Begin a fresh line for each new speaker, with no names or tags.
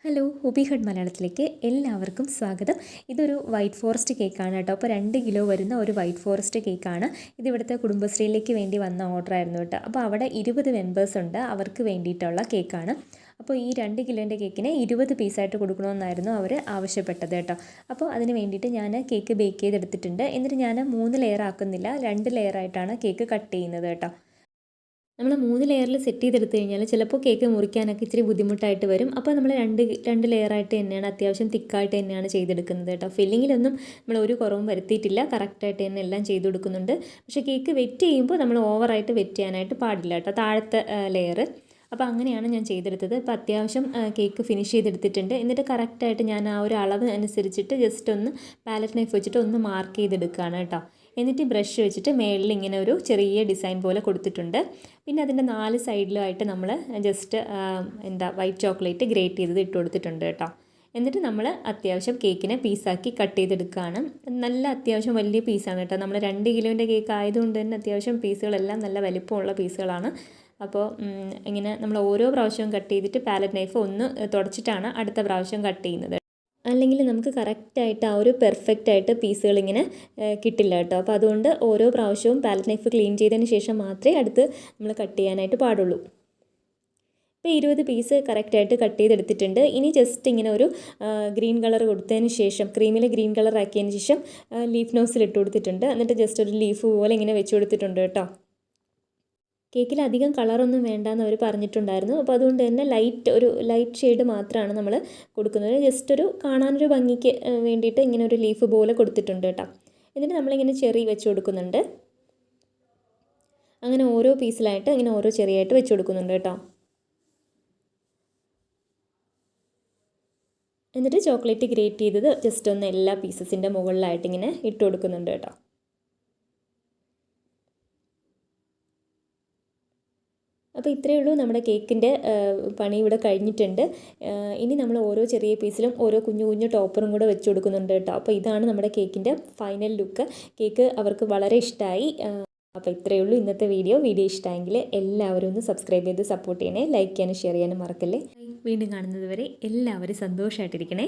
Hello ഹുബി had മലയാളത്തിലേക്ക് എല്ലാവർക്കും സ്വാഗതം. ഇതൊരു വൈറ്റ് ഫോറസ്റ്റ് കേക്കാണ് കേട്ടോ. അപ്പോൾ 2 കിലോ വരുന്ന ഒരു വൈറ്റ് ഫോറസ്റ്റ് കേക്കാണ്. ഇത് ഇവിടുത്തെ കുടുംബശ്രീയിലേക്ക് വേണ്ടി വന്ന ഓർഡർ ആയിരുന്നു കേട്ടോ. അപ്പോൾ അവിടെ 20 മെമ്പേഴ്സ് ഉണ്ട്, അവർക്ക് വേണ്ടിയിട്ടുള്ള കേക്കാണ്. അപ്പോൾ ഈ 2 കിലോൻ്റെ കേക്കിനെ 20 പീസായിട്ട് കൊടുക്കണമെന്നായിരുന്നു അവർ ആവശ്യപ്പെട്ടത് കേട്ടോ. അപ്പോൾ അതിന് വേണ്ടിയിട്ട് ഞാൻ കേക്ക് ബേക്ക് ചെയ്തെടുത്തിട്ടുണ്ട്. എന്നിട്ട് ഞാൻ 3 ലെയർ ആക്കുന്നില്ല, 2 ലെയറായിട്ടാണ് കേക്ക് കട്ട് ചെയ്യുന്നത് കേട്ടോ. നമ്മൾ 3 ലെയറിൽ സെറ്റ് ചെയ്തെടുത്ത് കഴിഞ്ഞാൽ ചിലപ്പോൾ കേക്ക് മുറിക്കാനൊക്കെ ഇച്ചിരി ബുദ്ധിമുട്ടായിട്ട് വരും. അപ്പോൾ നമ്മൾ രണ്ട് ലെയറായിട്ട് തന്നെയാണ്, അത്യാവശ്യം തിക്കായിട്ട് തന്നെയാണ് ചെയ്തെടുക്കുന്നത് കേട്ടോ. ഫില്ലിങ്ങിലൊന്നും നമ്മൾ ഒരു കുറവും വരുത്തിയിട്ടില്ല, കറക്റ്റായിട്ട് തന്നെ എല്ലാം ചെയ്ത് കൊടുക്കുന്നുണ്ട്. പക്ഷേ കേക്ക് വെറ്റ് ചെയ്യുമ്പോൾ നമ്മൾ ഓവറായിട്ട് വെറ്റ് ചെയ്യാനായിട്ട് പാടില്ല കേട്ടോ, താഴത്തെ ലെയർ. അപ്പോൾ അങ്ങനെയാണ് ഞാൻ ചെയ്തെടുത്തത്. ഇപ്പോൾ അത്യാവശ്യം കേക്ക് ഫിനിഷ് ചെയ്തെടുത്തിട്ടുണ്ട്. എന്നിട്ട് കറക്റ്റായിട്ട് ഞാൻ ആ ഒരു അളവ് അനുസരിച്ചിട്ട് ജസ്റ്റ് ഒന്ന് പാലറ്റ് നൈഫ് വെച്ചിട്ട് ഒന്ന് മാർക്ക് ചെയ്തെടുക്കുകയാണ് കേട്ടോ. എന്നിട്ട് ബ്രഷ് വെച്ചിട്ട് മേളിൽ ഇങ്ങനെ ഒരു ചെറിയ ഡിസൈൻ പോലെ കൊടുത്തിട്ടുണ്ട്. പിന്നെ അതിൻ്റെ 4 സൈഡിലുമായിട്ട് നമ്മൾ ജസ്റ്റ് വൈറ്റ് ചോക്ലേറ്റ് ഗ്രേറ്റ് ചെയ്തത് ഇട്ട് കൊടുത്തിട്ടുണ്ട് കേട്ടോ. എന്നിട്ട് നമ്മൾ അത്യാവശ്യം കേക്കിനെ പീസാക്കി കട്ട് ചെയ്തെടുക്കുകയാണ്. നല്ല അത്യാവശ്യം വലിയ പീസാണ് കേട്ടോ. നമ്മൾ 2 കിലോൻ്റെ കേക്ക് ആയതുകൊണ്ട് തന്നെ അത്യാവശ്യം പീസുകളെല്ലാം നല്ല വലിപ്പമുള്ള പീസുകളാണ്. അപ്പോൾ ഇങ്ങനെ നമ്മൾ ഓരോ പ്രാവശ്യവും കട്ട് ചെയ്തിട്ട് പാലറ്റ് നൈഫ് ഒന്ന് തുടച്ചിട്ടാണ് അടുത്ത പ്രാവശ്യം കട്ട് ചെയ്യുന്നത്. അല്ലെങ്കിൽ നമുക്ക് കറക്റ്റായിട്ട് ആ ഒരു പെർഫെക്റ്റായിട്ട് പീസുകൾ ഇങ്ങനെ കിട്ടില്ല കേട്ടോ. അപ്പോൾ അതുകൊണ്ട് ഓരോ പ്രാവശ്യവും പാലറ്റ് നൈഫ് ക്ലീൻ ചെയ്തതിന് ശേഷം മാത്രമേ അടുത്ത് നമ്മൾ കട്ട് ചെയ്യാനായിട്ട് പാടുള്ളൂ. ഇപ്പോൾ 20 പീസ് കറക്റ്റായിട്ട് കട്ട് ചെയ്തെടുത്തിട്ടുണ്ട്. ഇനി ജസ്റ്റ് ഇങ്ങനെ ഒരു ഗ്രീൻ കളർ കൊടുത്തതിന് ശേഷം, ക്രീമിൽ ഗ്രീൻ കളർ ആക്കിയതിന് ശേഷം ലീഫ് നോസിൽ ഇട്ട് കൊടുത്തിട്ടുണ്ട്. എന്നിട്ട് ജസ്റ്റ് ഒരു ലീഫ് പോലെ ഇങ്ങനെ വെച്ച് കൊടുത്തിട്ടുണ്ട് കേട്ടോ. കേക്കിൽ അധികം കളറൊന്നും വേണ്ടെന്ന് അവർ പറഞ്ഞിട്ടുണ്ടായിരുന്നു. അപ്പോൾ അതുകൊണ്ട് തന്നെ ലൈറ്റ് ഷെയ്ഡ് മാത്രമാണ് നമ്മൾ കൊടുക്കുന്നത്. ജസ്റ്റ് ഒരു കാണാനൊരു ഭംഗിക്ക് വേണ്ടിയിട്ട് ഇങ്ങനെ ഒരു ലീഫ് പോലെ കൊടുത്തിട്ടുണ്ട് കേട്ടോ. എന്നിട്ട് നമ്മളിങ്ങനെ ചെറി വെച്ച് കൊടുക്കുന്നുണ്ട്. അങ്ങനെ ഓരോ പീസിലായിട്ട് ഇങ്ങനെ ഓരോ ചെറിയായിട്ട് വെച്ച് കൊടുക്കുന്നുണ്ട് കേട്ടോ. എന്നിട്ട് ചോക്ലേറ്റ് ഗ്രേറ്റ് ചെയ്തത് ജസ്റ്റ് ഒന്ന് എല്ലാ പീസസിൻ്റെ മുകളിലായിട്ട് ഇങ്ങനെ ഇട്ട് കൊടുക്കുന്നുണ്ട് കേട്ടോ. അപ്പോൾ ഇത്രയേ ഉള്ളൂ, നമ്മുടെ കേക്കിൻ്റെ പണി ഇവിടെ കഴിഞ്ഞിട്ടുണ്ട്. ഇനി നമ്മൾ ഓരോ ചെറിയ പീസിലും ഓരോ കുഞ്ഞു കുഞ്ഞു ടോപ്പറും കൂടെ വെച്ച് കൊടുക്കുന്നുണ്ട് കേട്ടോ. അപ്പോൾ ഇതാണ് നമ്മുടെ കേക്കിൻ്റെ ഫൈനൽ ലുക്ക്. കേക്ക് അവർക്ക് വളരെ ഇഷ്ടമായി. അപ്പോൾ ഇത്രയേ ഉള്ളൂ ഇന്നത്തെ വീഡിയോ ഇഷ്ടമായെങ്കിൽ എല്ലാവരും ഒന്ന് സബ്സ്ക്രൈബ് ചെയ്ത് സപ്പോർട്ട് ചെയ്യണേ. ലൈക്ക് ചെയ്യാനും ഷെയർ ചെയ്യാനും മറക്കല്ലേ. വീണ്ടും കാണുന്നത് വരെ എല്ലാവരും സന്തോഷമായിട്ടിരിക്കണേ.